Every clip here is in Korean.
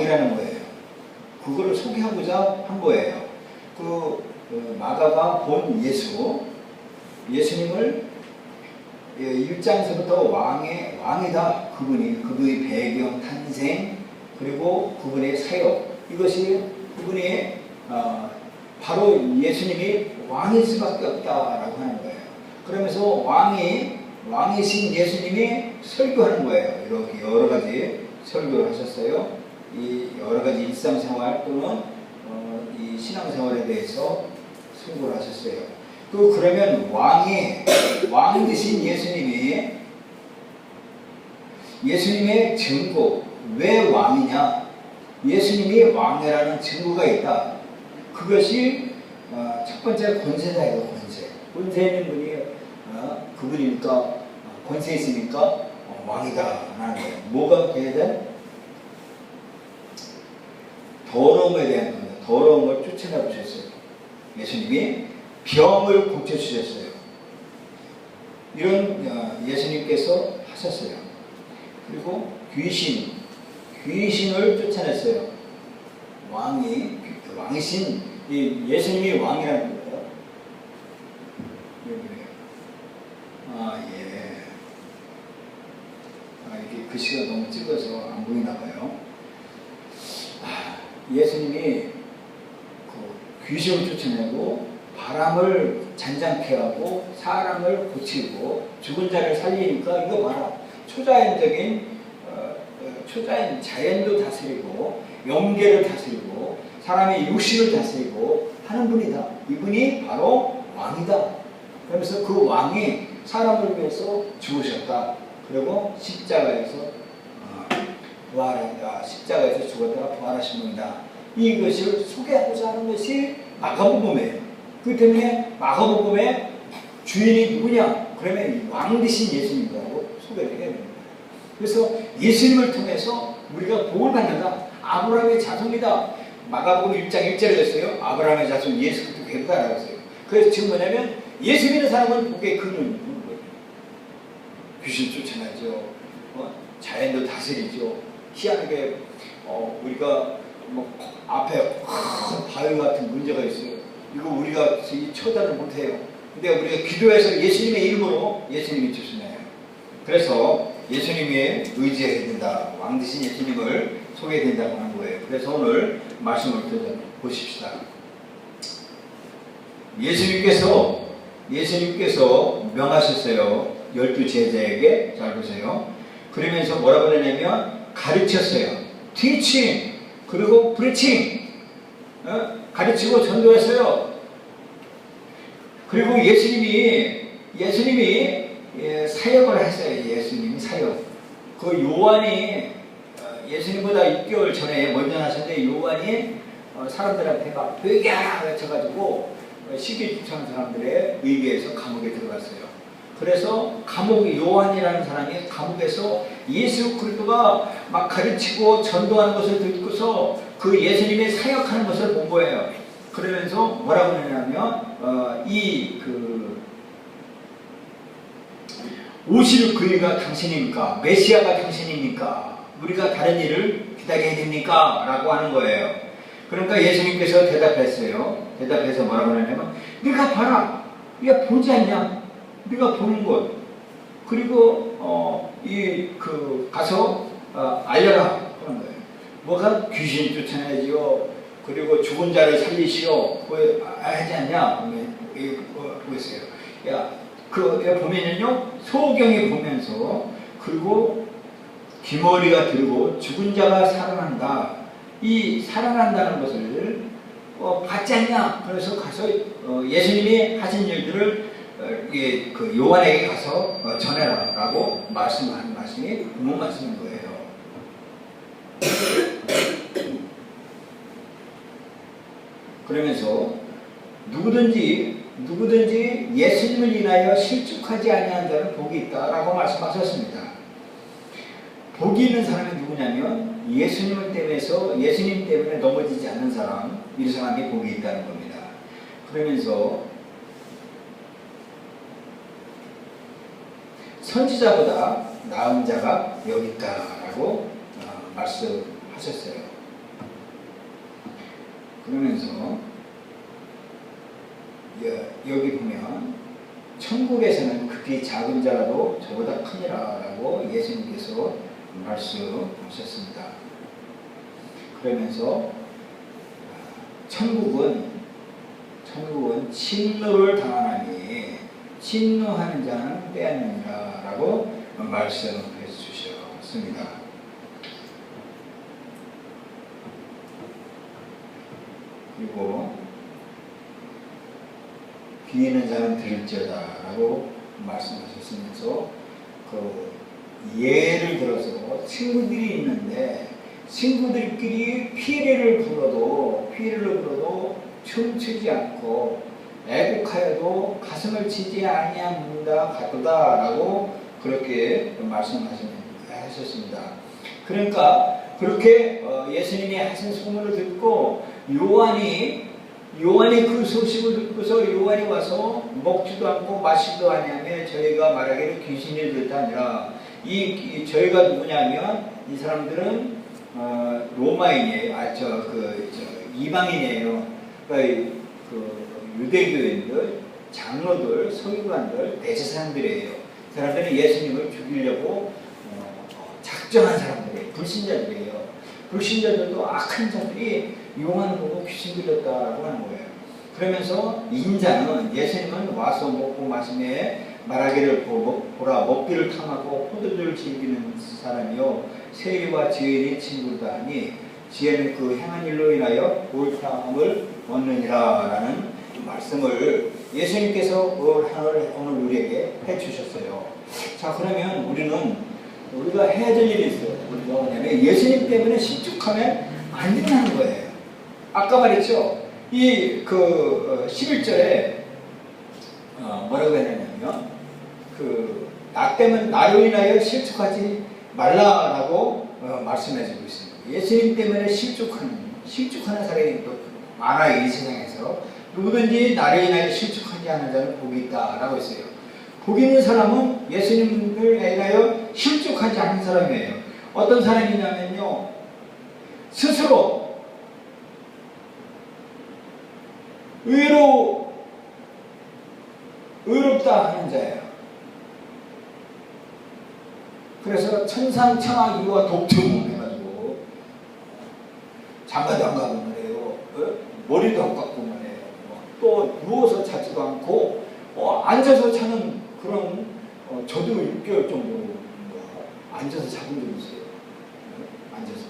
왕이라는 거예요. 그거를 소개하고자 한 거예요. 마가가 본 예수님을 1장에서부터 왕이다. 그분의 배경, 탄생, 그리고 그분의 사역, 이것이 그분의 바로 예수님이 왕일 수밖에 없다라고 하는 거예요. 그러면서 왕이신 예수님이 설교하는 거예요. 이렇게 여러 가지 설교를 하셨어요. 이 여러 가지 일상생활 또는 이 신앙생활에 대해서 설교를 하셨어요. 그러면 왕 되신 예수님의 증거, 왜 왕이냐? 예수님이 왕이라는 증거가 있다. 그것이 첫 번째 권세자예요. 권세 있는 분이 그분이니까 권세 있으니까 왕이다 하는 거예요. 뭐가 돼야 돼? 더러움에 대한 겁니다. 더러운 걸 쫓아내 보셨어요. 예수님이 병을 고쳐주셨어요. 이런 예수님께서 하셨어요. 그리고 귀신을 쫓아냈어요. 왕이신 예수님이 왕이라는 거예요. 이게 글씨가 너무 찍어서 안 보이나 봐요. 예수님이 귀신을 쫓아내고 바람을 잔잔케 하고 사람을 고치고 죽은 자를 살리니까 이거 봐라. 초자연 자연도 다스리고 영계를 다스리고 사람의 육신을 다스리고 하는 분이다. 이분이 바로 왕이다. 그러면서 그 왕이 사람을 위해서 죽으셨다. 그리고 십자가에서 죽었다가 부활하신 분이다. 이것을 소개하고자 하는 것이 마가복음이에요. 그 때문에 마가복음의 주인이 누구냐? 그러면 왕 되신 예수님이라고 소개를 해야 됩니다. 그래서 예수님을 통해서 우리가 복을 받는다. 아브라함의 자손이다. 마가복음 1장 1절에 했어요. 아브라함의 자손 예수 그리스도 되다라고 했어요. 그래서 지금 뭐냐면 예수 믿는 사람은 복의 근원이 있는 거예요. 귀신 쫓아나죠. 자연도 다스리죠. 희한하게 우리가 앞에 큰 바위 같은 문제가 있어요. 이거 우리가 처단을 못해요. 근데 우리가 기도해서 예수님의 이름으로 예수님이 주시나요? 그래서 예수님에 의지해야 된다. 왕 되신 예수님을 소개해야 된다고 하는 거예요. 그래서 오늘 말씀을 보십시다. 예수님께서 명하셨어요. 12 제자에게. 잘 보세요. 그러면서 뭐라고 하냐면 가르쳤어요. teaching 그리고 preaching 가르치고 전도했어요. 그리고 예수님이 사역을 했어요. 예수님이 사역. 그 요한이 예수님보다 6개월 전에 먼저 하셨는데 요한이 사람들한테 막 회개하라 외쳐가지고 시기 주창 사람들에 의기해서 감옥에 들어갔어요. 그래서 요한이라는 사람이 감옥에서 예수 그리스도가 막 가르치고 전도하는 것을 듣고서 그 예수님의 사역하는 것을 본 거예요. 그러면서 뭐라고 하냐면 오실 그이가 당신입니까? 메시아가 당신입니까? 우리가 다른 일을 기다려야 됩니까? 라고 하는 거예요. 그러니까 예수님께서 대답했어요. 대답해서 뭐라고 하냐면 네가 봐라. 네가 보지 않냐? 네가 보는 것. 그리고 가서 알려라 그런 거예요. 뭐가 귀신 쫓아내지요. 그리고 죽은 자를 살리시오. 하지 않냐? 보겠어요. 보면은요, 소경이 보면서, 그리고 귀머리가 들고 죽은 자가 살아난다. 이 살아난다는 것을 받지 않냐? 그래서 가서 예수님이 하신 일들을 요한에게 가서 전해라 라고 말씀하는 말씀이 부모 말씀인 거예요. 그러면서 누구든지 예수님을 인하여 실족하지 아니한 자는 복이 있다라고 말씀하셨습니다. 복이 있는 사람이 누구냐면 예수님 때문에 넘어지지 않는 사람, 이 사람이 복이 있다는 겁니다. 그러면서 선지자보다 나은 자가 여기 있다라고 말씀하셨어요. 그러면서 여기 보면 천국에서는 극히 작은 자라도 저보다 크니라라고 예수님께서 말씀하셨습니다. 그러면서 천국은 진노를 당하나니 진노하는 자는 빼앗느니라라고 말씀해 주셨습니다. 그리고 귀 있는 자는 들을지어다라고 말씀하셨으면서 그 예를 들어서 친구들이 있는데 친구들끼리 피해를 불어도 춤추지 않고 애국하여도 가슴을 치지 아니함다 가도다라고 그렇게 말씀하셨습니다. 그러니까 그렇게 예수님이 하신 소문을 듣고 요한이 그 소식을 듣고서 요한이 와서 먹지도 않고 마시지도 아니하며 저희가 말하기를 귀신이 들다 아니라 저희가 누구냐면 이 사람들은 로마인이에요. 이방인이에요. 그러니까 유대교인들, 장로들, 서기관들, 대제사장들이에요. 그 사람들은 예수님을 죽이려고 작정한 사람들이에요. 불신자들이에요. 불신자들도 악한 자들이 요한을 보고 귀신 들렸다고 하는 거예요. 그러면서 인자는 예수님은 와서 먹고 마시며 말하기를 보라 먹기를 탐하고 포도주를 즐기는 사람이요 세리와 지혜인의 친구다 하니 지혜는 그 행한 일로 인하여 옳다함을 얻느니라라는 말씀을 예수님께서 오늘 우리에게 해주셨어요. 자, 그러면 우리가 해야 될 일이 있어요. 우리가 뭐냐면 예수님 때문에 실족하면 안 된다는 거예요. 아까 말했죠. 11절에 뭐라고 했냐면 나 때문에 나로 인하여 실족하지 말라라고 말씀해주고 있습니다. 예수님 때문에 실족하는 사람이 또 많아요. 이 세상에서 누구든지 나로 인하여 실족하지 않은 자는 복이 있다라고 했어요. 복 있는 사람은 예수님을 인하여 실족하지 않은 사람이에요. 어떤 사람이냐면요, 스스로 의롭다 하는 자예요. 그래서 천상천하 이와 독점을 해가지고 장가도 안 가보면 해요. 머리도 안 깎고만 해요. 또 누워서 자지도 않고 앉아서 자는 그런 저도 6개월 정도 앉아서 잡은 적이 있어요. 앉아서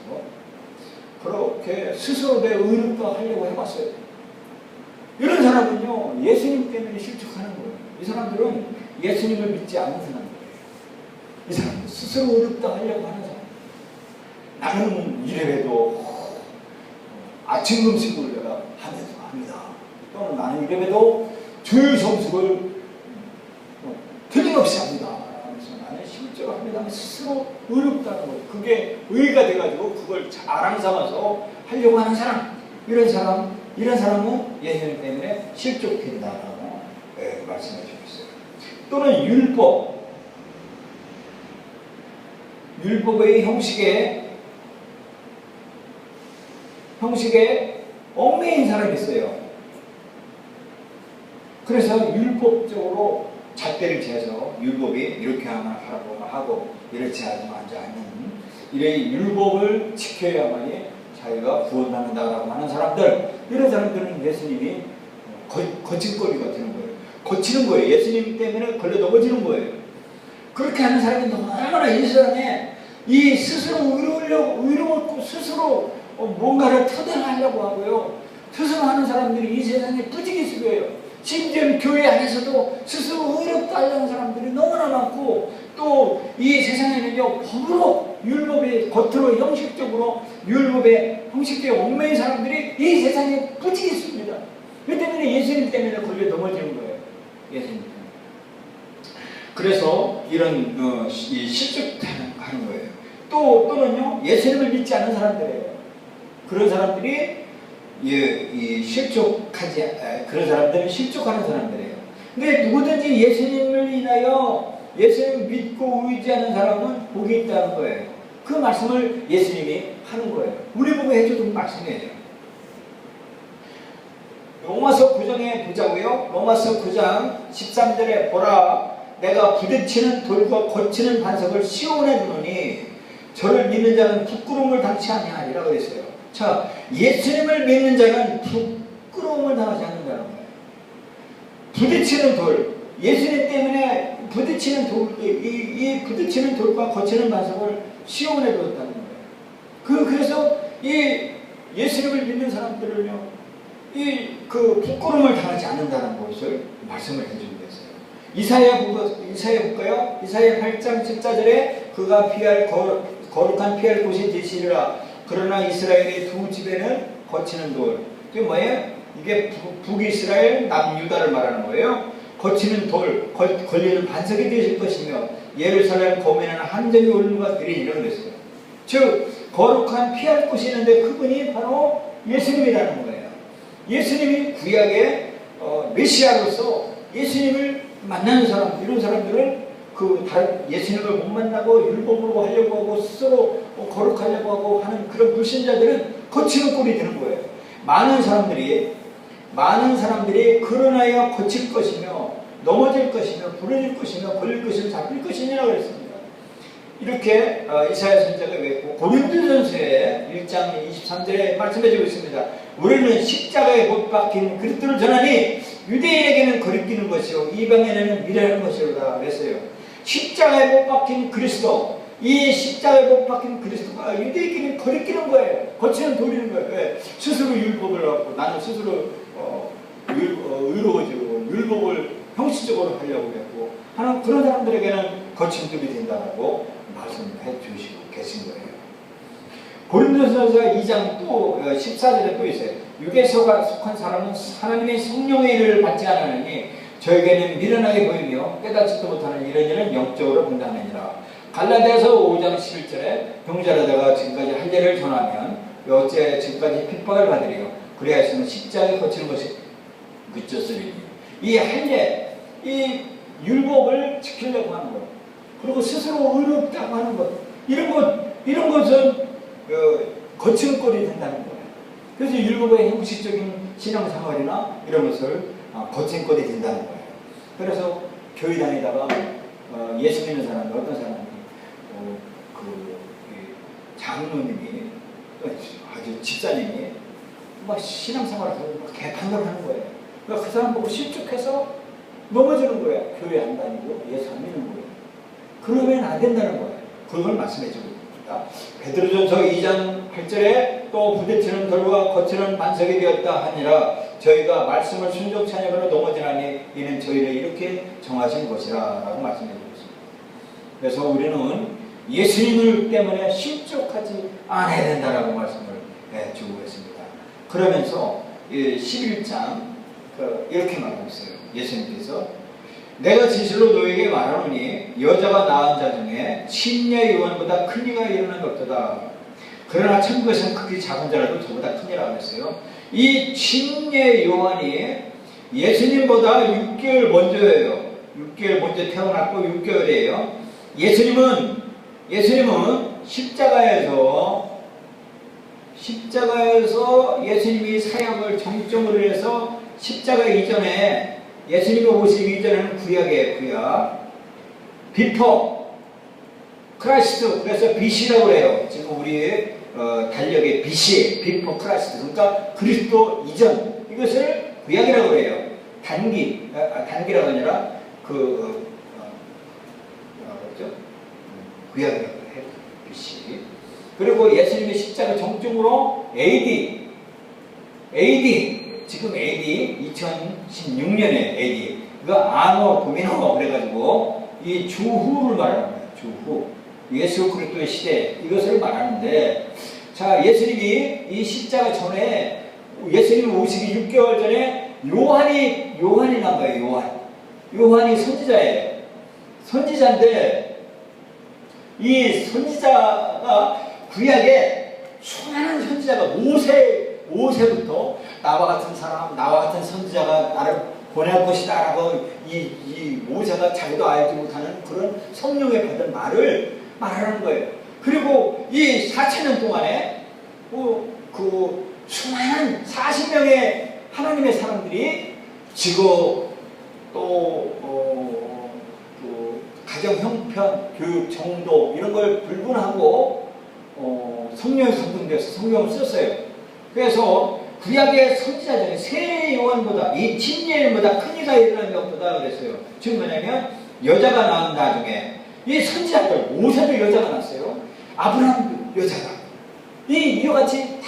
그렇게 스스로 내 의롭다 하려고 해봤어요. 이런 사람은요 예수님 때문에 실족하는 거예요. 이 사람들은 예수님을 믿지 않는 사람들이에요. 이 사람은 스스로 의롭다 하려고 하는 사람. 나는 이래봬도 아침 금식을 내가 하면서 합니다. 또는 나는 이래봬도 주일 성숙을 틀림없이 합니다. 하면서 나는 실제로 합니다. 스스로 의롭다는 거예요. 그게 의가 돼가지고 그걸 자랑 삼아서 하려고 하는 사람. 이런 사람은 예수님 때문에 실족된다라고 말씀해 주고 있어요. 또는 율법의 형식에 얽매인 사람이 있어요. 그래서 율법적으로 잣대를 재서 율법이 이렇게 하라고 하고 이렇지 않으면 안 되는 이래 율법을 지켜야만이 자기가 구원받는다라고 하는 사람들, 이런 사람들은 예수님이 거짓거리가 되는 거예요. 거치는 거예요. 예수님 때문에 걸려 넘어지는 거예요. 그렇게 하는 사람이 얼마나 이 세상에 스스로 의로웠고 스스로 뭔가를 터득하려고 하고요. 스스로 하는 사람들이 이 세상에 뿌지기수예요. 심지어 교회 안에서도 스스로 의롭다 하려는 사람들이 너무나 많고, 또 이 세상에는요 법으로 율법의 겉으로 형식적으로 율법의 형식적인 얽매인 사람들이 이 세상에 뿌지기수입니다. 그 때문에 예수님 때문에 걸려 넘어지는 거예요. 예수님 때문에. 그래서 이런 실족하는 거예요. 또는요 예수님을 믿지 않는 사람들이에요. 그런 사람들이 그런 사람들은 실족하는 사람들이에요. 근데 누구든지 예수님을 인하여 예수님을 믿고 의지하는 사람은 복이 있다는 거예요. 그 말씀을 예수님이 하는 거예요. 우리 보고 해주는 말씀이에요. 로마서 9장에 보자고요. 로마서 9장 13절에 보라 내가 부딪히는 돌과 거치는 반석을 시온에 두노니 저를 믿는 자는 부끄러움을 당치 아니하리라 그랬어요. 자, 예수님을 믿는 자는 부끄러움을 당하지 않는다는 거예요. 부딪히는 돌, 예수님 때문에 부딪히는 돌, 이 부딪히는 돌과 거치는 반석을 시온에 두었다는 거예요. 그래서 이 예수님을 믿는 사람들을요, 그 부끄러움을 당하지 않는다는 것을 말씀을 해주고 계세요. 이사야 볼까요? 이사야 8장 14절에 그가 거룩한 피할 곳이 되시리라. 그러나 이스라엘의 두 집에는 거치는 돌. 이게 뭐예요? 이게 북이스라엘, 남유다를 말하는 거예요. 거치는 돌, 걸리는 반석이 되실 것이며 예루살렘 거민은 한 점이 올무가 되리니라 그랬어요. 즉 거룩한 피할 곳이 있는데 그분이 바로 예수님이라는 거예요. 예수님이 구약의 메시아로서 예수님을 만나는 사람, 이런 사람들은 예수님을 못 만나고 율법으로 하려고 하고 스스로 거룩하려고 하고 하는 그런 불신자들은 거치는 꼴이 되는 거예요. 많은 사람들이 그러나야 거칠 것이며 넘어질 것이며 부러질 것이며 걸릴 것이며 잡힐 것이니라 그랬습니다. 이렇게 이사야 선지자가 외고 고린도전서의 1장 23절에 말씀해주고 있습니다. 우리는 십자가에 못 박힌 그리스도를 전하니 유대인에게는 거리끼는 것이요 이방인에게는 미련한 것이로다 그랬어요. 십자가에 못 박힌 그리스도, 이 십자가에 못 박힌 그리스도가 유대인에게는 거리끼는 거예요. 거치는 돌리는 거예요. 왜? 스스로 율법을 갖고 나는 스스로 의로워지고 율법을 형식적으로 하려고 했고 하는 그런 사람들에게는 거친 돌이 된다고 말씀해 주시고 계신 거예요. 고린도전서 2장 또 14절에 또 있어요. 육에 속한 사람은 하나님의 성령의 일을 받지 않으니 저에게는 미련하게 보이며 깨닫지도 못하는 이런 일은 영적으로 본다느니라. 갈라디아서 5장 11절에 병자라다가 지금까지 할례를 전하면 어째 지금까지 핍박을 받으리요. 그래야 했으면 십자가에 거치는 것이 그쳤으리니. 이 할례, 이 율법을 지키려고 하는 것, 그리고 스스로 의롭다고 하는 것, 이런 것은 거치는 꼴이 된다는 거예요. 그래서 율법의 형식적인 신앙생활이나 이런 것을 거친 꼴이 된다는 거예요. 그래서 교회 다니다가 예수 믿는 사람이 어떤 사람이 장로님이 아주 집사님이 막 신앙생활을 하고 개판을 하는 거예요. 그러니까 그 사람 보고 실족해서 넘어지는 거예요. 교회 안 다니고 예수 안 믿는 거예요. 그러면 안 된다는 거예요. 그걸 말씀해 주고 있습니다. 베드로전서 2장 8절에 또 부딪히는 돌과 거치는 반석이 되었다 하니라. 저희가 말씀을 순종치 아니하거나 넘어지나니 이는 저희를 이렇게 정하신 것이라 라고 말씀해 주고 있습니다. 그래서 우리는 예수님을 때문에 실족하지 않아야 된다라고 말씀을 해주고 있습니다. 그러면서 11장 이렇게 말하고 있어요. 예수님께서 내가 진실로 너에게 말하노니 여자가 낳은 자 중에 침례 요한보다 큰 이가 일어난 것 없도다. 그러나 천국에서는 크게 작은 자라도 저보다 크니라 그랬어요. 이 침례 요한이 예수님보다 6개월 먼저예요. 6개월 먼저 태어났고 6개월이에요. 예수님은 십자가에서 예수님이 사역을 정점으로 해서 십자가 이전에 예수님이 오시기 이전에는 구약이에요. 구약. 비포 크라이스트, 그래서 BC라고 해요. 지금 우리 달력의 BC, 비포 크라이스트. 그러니까 그리스도 이전, 이것을 구약이라고 해요. 단기라고 아니라 구약이라고 해요. BC. 그리고 예수님의 십자가 정점으로 AD, 지금 AD 2016년에 AD 그 아노 도미노 그래가지고 이 주후를 말하는 거예요. 주후, 예수 그리스도의 시대, 이것을 말하는데, 자, 예수님이 이 십자가 전에 예수님이 오시기 6개월 전에 요한이 난 거예요. 요한이 선지자예요. 선지자인데 이 선지자가 구약에 수많은 선지자가 모세부터 나와 같은 사람, 나와 같은 선지자가 나를 보낼 것이다 라고 이 모세가 자기도 알지 못하는 그런 성령에 받은 말을 말하는 거예요. 그리고 이 4,000년 동안에 그 수많은 40명의 하나님의 사람들이 직업 또 가정 형편, 교육 정도 이런 걸 불문하고 성령에 감동되어서 성경을 썼어요. 그래서 구약의 선지자 중에 세 요한보다 이 침례일보다 큰 이가 일어난 것보다 그랬어요. 즉 뭐냐면 여자가 낳은 나중에 이 선지자들 모세도 여자가 낳았어요. 아브라함도 여자가 이와 같이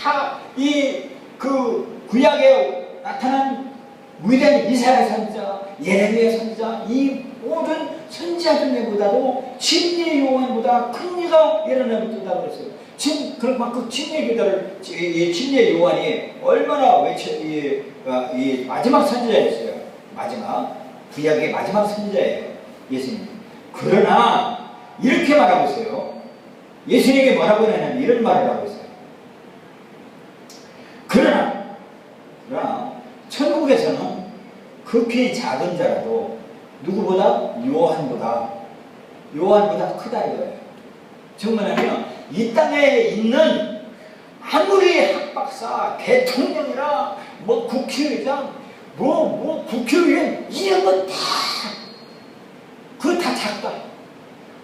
다 이 그 구약에 나타난 위대한 이사야 선지자, 예레미야 선지자 이 모든 선지자 중에보다도 침례 요한보다 큰 이가 일어난 것보다 그랬어요. 그런 만큼 침례 기도를 침례 요한이 얼마나 이 마지막 선지자였어요. 마지막 구약의 마지막 선지자예요. 예수님. 그러나 이렇게 말하고 있어요. 예수님이 뭐라고 하냐면 이런 말을 하고 있어요. 그러나 천국에서는 극히 작은 자라도 누구보다 요한보다 크다 이거예요. 정말하면 이 땅에 있는 아무리 학박사, 대통령이라 뭐 국회의장, 뭐 국회의원 이런 건 다 그거 다 작다.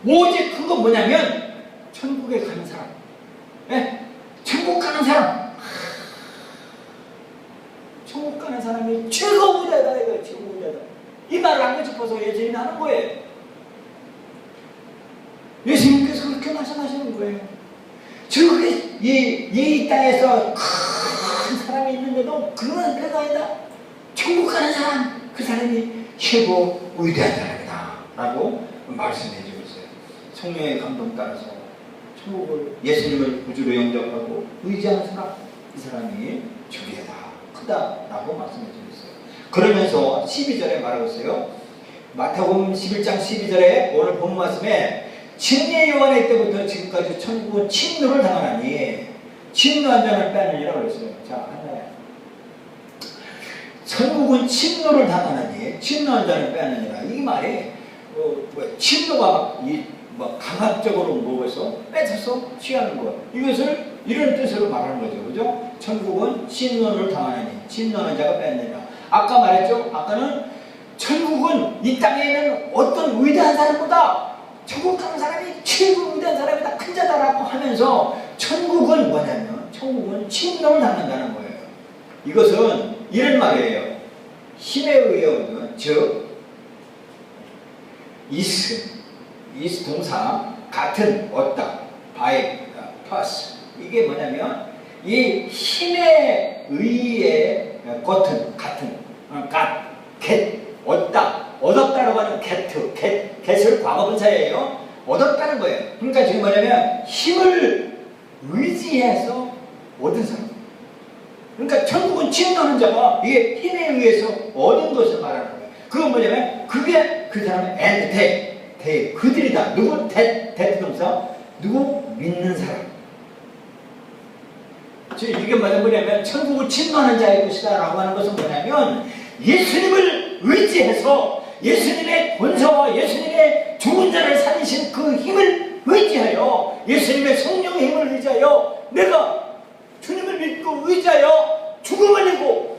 오직 그거 뭐냐면 천국에 가는 사람, 예? 천국 가는 사람. 천국 가는 사람이 최고 위대하다 이거예요. 최고 위대하다. 이 말을 하고 싶어서 예수님이 하는 거예요. 예수님께서 그렇게 말씀하시는 거예요. 저기 이 땅에서 큰 사람이 있는데도 그런 배가 아니다. 천국 가는 사람, 그 사람이 최고 위대한 사람이다 라고 말씀해주고 있어요. 성령의 감동 따라서 천국을 예수님을 구주로 영접하고 의지하는 사람, 이 사람이 주리하다. 크다라고 말씀해 주고 있어요. 그러면서 12절에 말하고 있어요. 마태복음 11장 12절에 오늘 본 말씀에 침례 요한의 때부터 지금까지 천국은 침노를 당하나니 침노한 자를 빼느니라 그랬어요. 자, 하나에 천국은 침노를 당하나니 침노한 자를 빼느니라. 이 말이 침노가 막 강압적으로 먹어서 뺏어서 취하는 것. 이것을 이런 뜻으로 말하는 거죠. 그죠? 천국은 침노를 당하나니 침노하는 자가 뺏느니라. 아까 말했죠? 아까는 천국은 이 땅에 있는 어떤 위대한 사람보다 천국 가는 사람이 최고 위대한 사람이다. 큰 자다라고 하면서 천국은 뭐냐면 천국은 침노를 당한다는 거예요. 이것은 이런 말이에요. 힘에 의해 얻은 즉 이스 동사 같은 얻다 by plus 이게 뭐냐면 이 힘에 의해 같은 get 얻었다라고 하는 get을 과거분사예요. 얻었다는 거예요. 그러니까 지금 뭐냐면 힘을 의지해서 얻은 사람. 그러니까 천국은 침노하는 자가 이게 힘에 의해서 얻은 것을 말하는 거예요. 그건 뭐냐면 그게 그 사람의 and they 그들이다. 누구? that 동사 누구? 믿는 사람. 즉 이게 뭐냐면 천국을 침노하는 자의 것이다 라고 하는 것은 뭐냐면 예수님을 의지해서 예수님의 권세와 예수님의 죽은 자를 살리신 그 힘을 의지하여 예수님의 성령의 힘을 의지하여 내가 주님을 믿고 의지하여 죽음을 이기고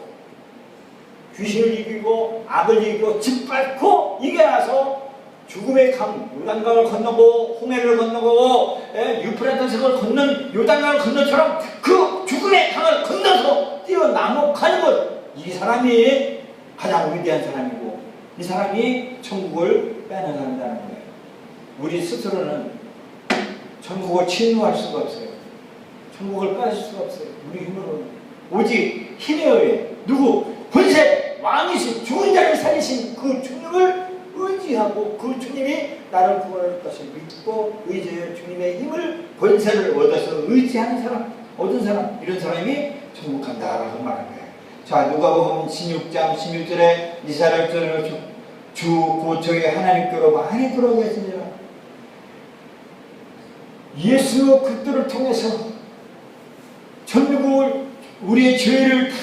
귀신을 이기고 악을 이기고 짓밟고 이겨나서 죽음의 강 요단강을 건너고 홍해를 건너고 유프라테河를 건넌 요단강을 건너처럼 그 죽음의 강을 건너서 뛰어남아가는 것. 이 사람이 가장 위대한 사람이고 이 사람이 천국을 빼앗아간다는 거예요. 우리 스스로는 천국을 침노할 수가 없어요. 천국을 빼앗을 수가 없어요. 우리 힘으로는 오직 힘에 의해 누구? 권세 왕이신 죽은 자를 살리신 그 주님을 의지하고 그 주님이 나를 구원할 것을 믿고 의지하여 주님의 힘을 권세를 얻어서 의지하는 사람, 얻은 사람, 이런 사람이 천국 간다라고 말하는 거예요. 자, 누가복음 16장 16절에 이스라엘 주 고초에 하나님께로 많이 돌아오게 했습니다. 예수 그리스도를 통해서 전국을 우리의 죄를 다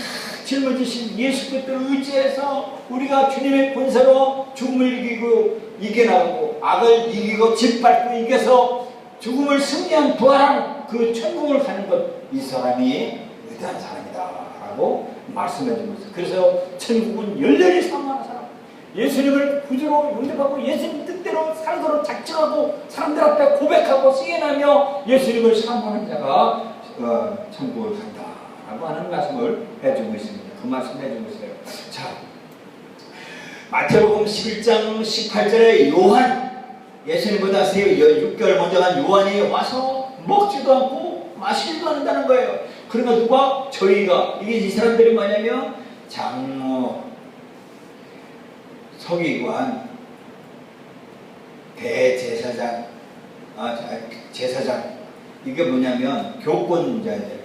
짊어지신 예수 그리스도를 의지해서 우리가 주님의 권세로 죽음을 이기고 이겨나가고 악을 이기고 짓밟고 이겨서 죽음을 승리한 부활한 그 천국을 가는 것, 이 사람이 위대한 사람이다 라고 말씀해 주고 있어요. 그래서 천국은 열렬히 사모하는 사람, 예수님을 구주로 영접하고 예수님 뜻대로 살도록 작정하고 사람들 앞에 고백하고 시인하며 예수님을 사모하는 자가 천국을 간다 라고 하는 말씀을 해주고 있습니다. 그 말씀 해주고 있어요. 자, 마태복음 11장 18절에 요한, 예수님보다 6개월 먼저 간 요한이 와서 먹지도 않고 마시지도 않는다는 거예요. 그러니까 누가? 저희가. 이게 이 사람들이 뭐냐면 장로, 서기관, 대제사장, 제사장. 이게 뭐냐면 교권자들,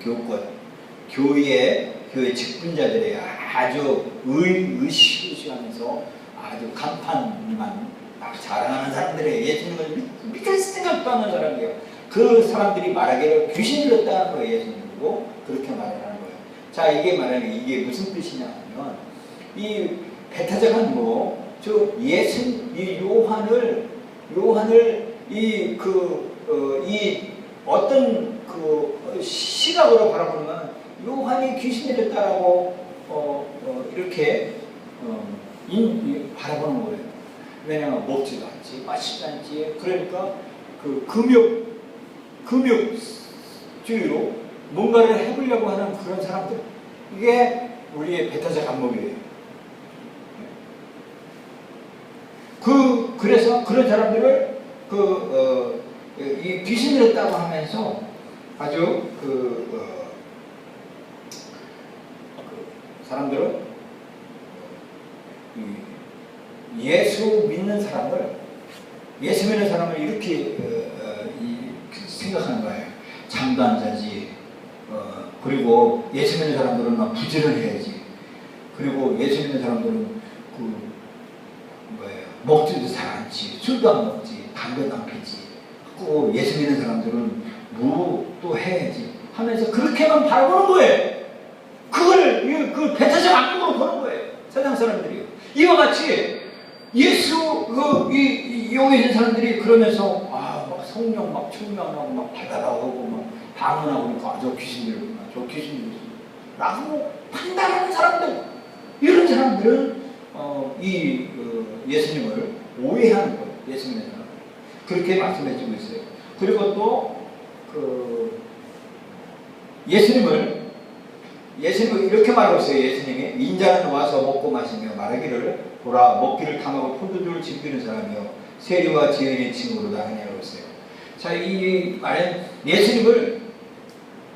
교회 직분자들이 아주 의시하면서 아주 간판만 막 자랑하는 사람들이에요. 예수님을 믿을 생각도 하는 사람이에요. 그 사람들이 말하기를 귀신이 들었다는 거예요. 예수님이고 그렇게 말하는 거예요. 자, 이게 말하는 게 이게 무슨 뜻이냐 하면 이 베타적한 이 요한을 이 어떤 시각으로 바라보면 요한이 귀신 들렸다라고 이렇게 바라보는 거예요. 왜냐하면 먹지도 않지, 마시지도 않지. 그러니까 그 금욕주의로 뭔가를 해보려고 하는 그런 사람들. 이게 우리의 베타적 안목이에요. 그래서 그런 사람들을 이 귀신 들었다고 하면서 아주 사람들은 예수 믿는 사람을 이렇게 생각하는 거예요. 잠도 안 자지. 그리고 예수 믿는 사람들은 막 부지런해야지. 그리고 예수 믿는 사람들은 먹지도 잘 않지. 술도 안 먹지. 담배도 안 피지. 꼭 예수 믿는 사람들은 또 해야지 하면서 그렇게만 바라보는 거예요. 그걸 그 배타적 안목으로 보는 거예요. 세상 사람들이. 이와 같이 예수 여기 있는 사람들이 그러면서 막 성령 막 충만하고 막 발달하고 막 방언하고 그러니까 저 귀신 들구나, 저 귀신 들구나 라고 판단하는 사람들, 이런 사람들은 예수님을 오해하는 거예요. 예수님의 사람. 그렇게 말씀해 주고 있어요. 그리고 또 예수님을 이렇게 말하고 있어요. 예수님이 인자는 와서 먹고 마시며 말하기를 보라, 먹기를 탐하고 포도주를 즐기는 사람이요 세리와 지혜의 친구로 나가냐고 했어요. 자, 이 말은 예수님을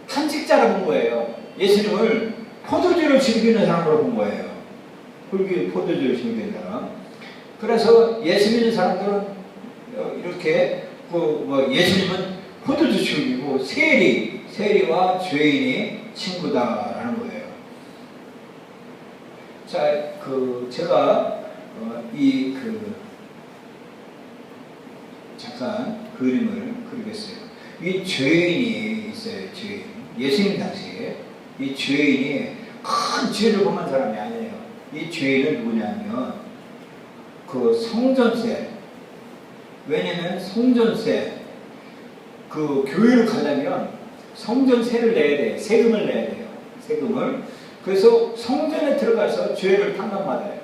탐식자로 본 거예요. 예수님을 포도주를 즐기는 사람으로 본 거예요. 포도주를 즐기는 사람. 그래서 예수 믿는 사람들은 이렇게 예수님은 포도주 즐기고 세리와 죄인이 친구다라는 거예요. 자, 제가 잠깐 그림을 그리겠어요. 이 죄인이 있어요. 죄인. 예수님 당시에 이 죄인이 큰 죄를 범한 사람이 아니에요. 이 죄인은 누구냐면 성전세. 왜냐면 성전세, 교회를 가려면 성전세를 내야 돼요. 세금을 내야 돼요. 세금을. 그래서 성전에 들어가서 죄를 판단받아요.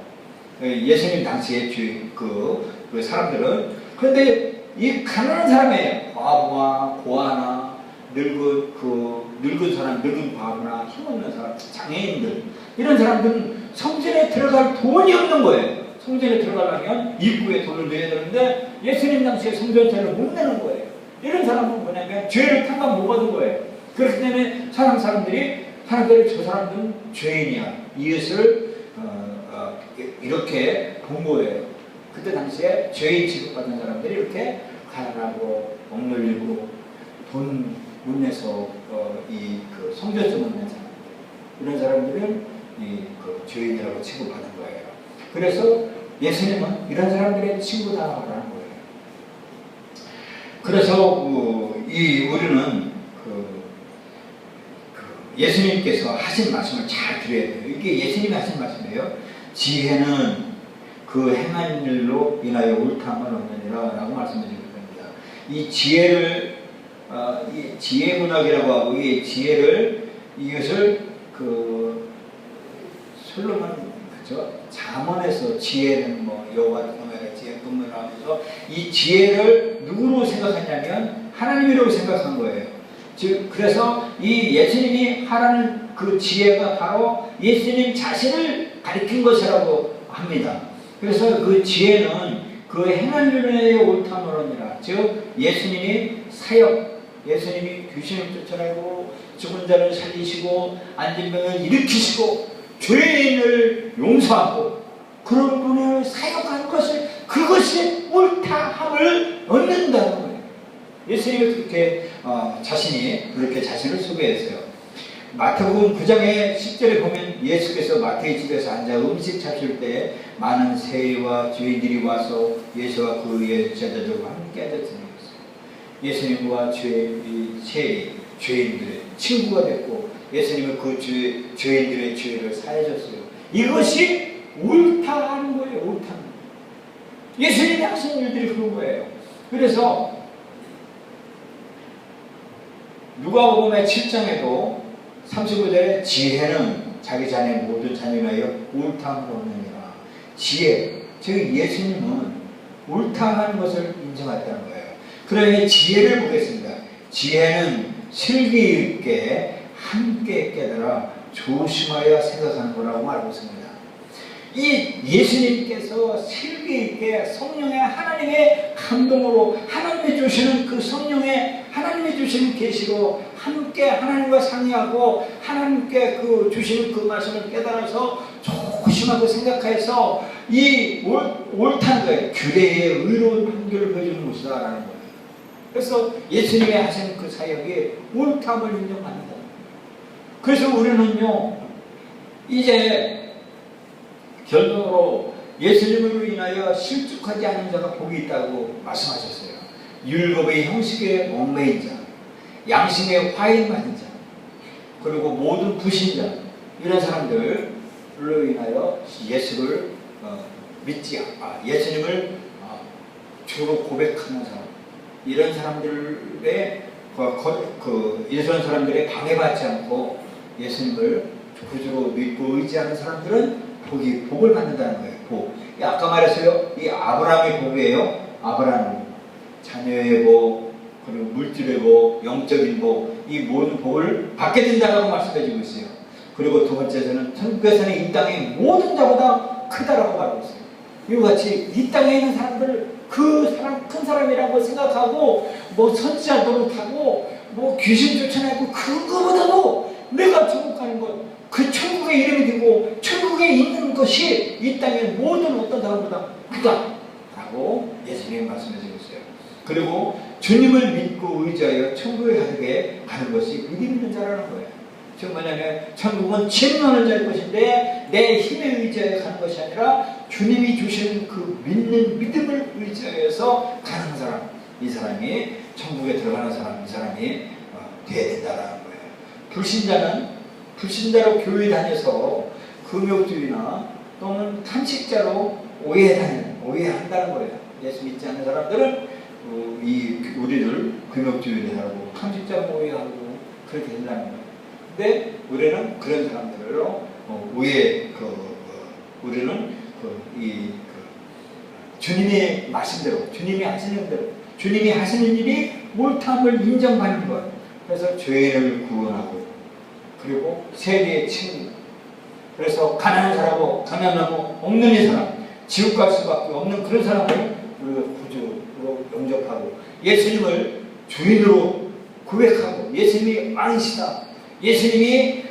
예수님 당시에 그 사람들은. 그런데 이 가난한 사람이에요. 과부나 고아나 늙은 사람, 늙은 과부나 힘없는 사람, 장애인들, 이런 사람들은 성전에 들어갈 돈이 없는 거예요. 성전에 들어가려면 입구에 돈을 내야 되는데 예수님 당시에 성전세를 못 내는 거예요. 이런 사람은 뭐냐면 죄를 판단 못 받은 거예요. 그렇기 때문에 사람들이 저 사람들은 죄인이야. 이것을 이렇게 본 거예요. 그때 당시에 죄인 취급받는 사람들이 이렇게 가난하고 억눌리고 돈 못 내서 성전세 못 낸 사람들, 이런 사람들은 죄인이라고 취급받는 거예요. 그래서 예수님은 이런 사람들의 친구다라는 거예요. 그래서 우리는 예수님께서 하신 말씀을 잘 들어야 돼요. 이게 예수님이 하신 말씀이에요. 지혜는 그 행한 일로 인하여 옳다함을 얻느니라 라고 말씀해 주는 겁니다. 이 지혜를 이 지혜 문학이라고 하고, 이 지혜를 이것을 솔로몬 그죠? 잠언에서 지혜는 뭐 여호와 통하여 지혜 근무를 하면서 이 지혜를 누구로 생각하냐면 하나님이라고 생각한 거예요. 즉 그래서 이 예수님이 하라는 그 지혜가 바로 예수님 자신을 가리킨 것이라고 합니다. 그래서 그 지혜는 그 행한 일의 옳다므로니라. 즉 예수님이 사역, 예수님이 귀신을 쫓아내고 죽은 자를 살리시고 앉은 병을 일으키시고 죄인을 용서하고 그런 분을 사역하는 것을 그것이 옳다함을 얻는다는 거예요. 예수님이 그렇게 자신이 그렇게 자신을 소개했어요. 마태복음 9장의 10절에 보면 예수께서 마태의 집에서 앉아 음식 잡술 때 많은 세리와 죄인들이 와서 예수와 그의 제자들과 함께 앉았으니 예수님과 세리, 죄인들의 친구가 됐고 예수님은 그 죄인들의 죄를 사해줬어요. 이것이 옳다 하는 거예요. 옳다. 예수님이 하신 일들이 그런 거예요. 그래서 누가복음의 7장에도 35절에 지혜는 자기 자녀의 모든 자녀라여 옳다함으로 얻느니라. 지혜, 즉 예수님은 옳다하는 것을 인정했다는 거예요. 그러니 지혜를 보겠습니다. 지혜는 슬기 있게 함께 깨달아 조심하여 생각하는 거라고 말하고 있습니다. 이 예수님께서 슬기 있게 성령의 하나님의 감동으로 하나님이 주시는 그 성령의 하나님이 주시는 계시로 함께 하나님과 상의하고 하나님께 그 주시는 그 말씀을 깨달아서 조심하고 생각해서 이 옳다는 거예요. 규례의 의로운 판결을 보여주는 것이다라는 거예요. 그래서 예수님이 하신 그 사역이 옳다함을 인정합니다. 그래서 우리는요 이제 결론으로 예수님으로 인하여 실족하지 않은 자가 복이 있다고 말씀하셨어요. 율법의 형식에 얽매인 자, 양심에 화인 받은 자, 그리고 모든 불신자 이런 사람들로 인하여 예수를 예수님을 주로 고백하는 사람, 이런 사람들의 이런 사람들의 방해받지 않고 예수님을 구주로 믿고 의지하는 사람들은 복을 받는다는 거예요. 복. 아까 말했어요. 이 아브라함의 복이에요. 아브라함 자녀의 복, 그리고 물질의 복, 영적인 복, 이 모든 복을 받게 된다라고 말씀해주고 있어요. 그리고 두 번째에서는 천국에서는 이 땅의 모든 자보다 크다라고 말하고 있어요. 이와 같이 이 땅에 있는 사람들 그 사람 큰 사람이라고 생각하고 뭐 선지자 노릇하고 뭐 귀신 쫓아내고 그거보다도 내가 천국 가는 것, 그 천국의 이름이 되고 천국에 있는 것이 이 땅의 모든 어떤 사람보다 크다라고 예수님이 말씀해주고 있어요. 그리고 주님을 믿고 의지하여 천국에 가는 것이 믿음 있는 자라는 거예요. 즉 뭐냐면 천국은 침노하는 자일 것인데 내 힘에 의지하여 가는 것이 아니라 주님이 주시는 그 믿는 믿음을 의지하여서 가는 사람, 이 사람이 천국에 들어가는 사람, 이 사람이 되어야 된다는 거예요. 불신자로 교회 다녀서 금욕주의나 또는 탐식자로 오해한다는 거예요. 예수 믿지 않는 사람들은 우리를 금욕주의를 하고 탐식자로 오해하고 그렇게 된다는 거예요. 근데 우리는 그런 사람들로 우리는 주님의 말씀대로, 주님이 하시는 대로, 주님이 하시는 일이 옳다함을 인정받는 것. 그래서 죄인을 구원하고, 그리고 세리의 친구. 그래서 가난한 사람하고 가난하고 없는 사람, 지옥 갈 수밖에 없는 그런 사람을 우리가 구주로 영접하고, 예수님을 주인으로 고백하고, 예수님이 왕이시다, 예수님이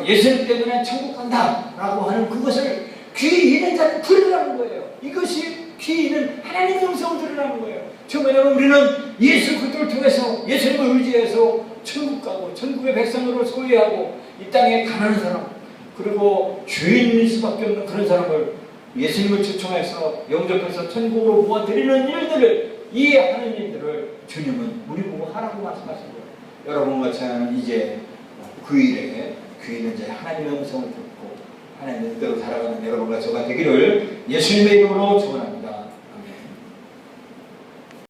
예수님 때문에 천국 간다라고 하는 그것을 귀 있는 자는 들으라는 거예요. 이것이 귀 있는 하나님의 음성을 들으라는 거예요. 정말 우리는 예수 그리스도를 통해서 예수님을 의지해서 천국 가고 천국의 백성으로 소유하고 이 땅에 가난한 사람, 그리고 죄인일 수밖에 없는 그런 사람을 예수님을 초청해서 영접해서 천국으로 모아드리는 일들을, 이해하는 일들을 주님은 우리 보고 하라고 말씀하신 거예요. 여러분과 저는 이제 그 일에 귀 있는 자의 하나님의 음성을 듣고 하나님의 뜻대로 살아가는 여러분과 저가 되기를 예수님의 이름으로 축원합니다.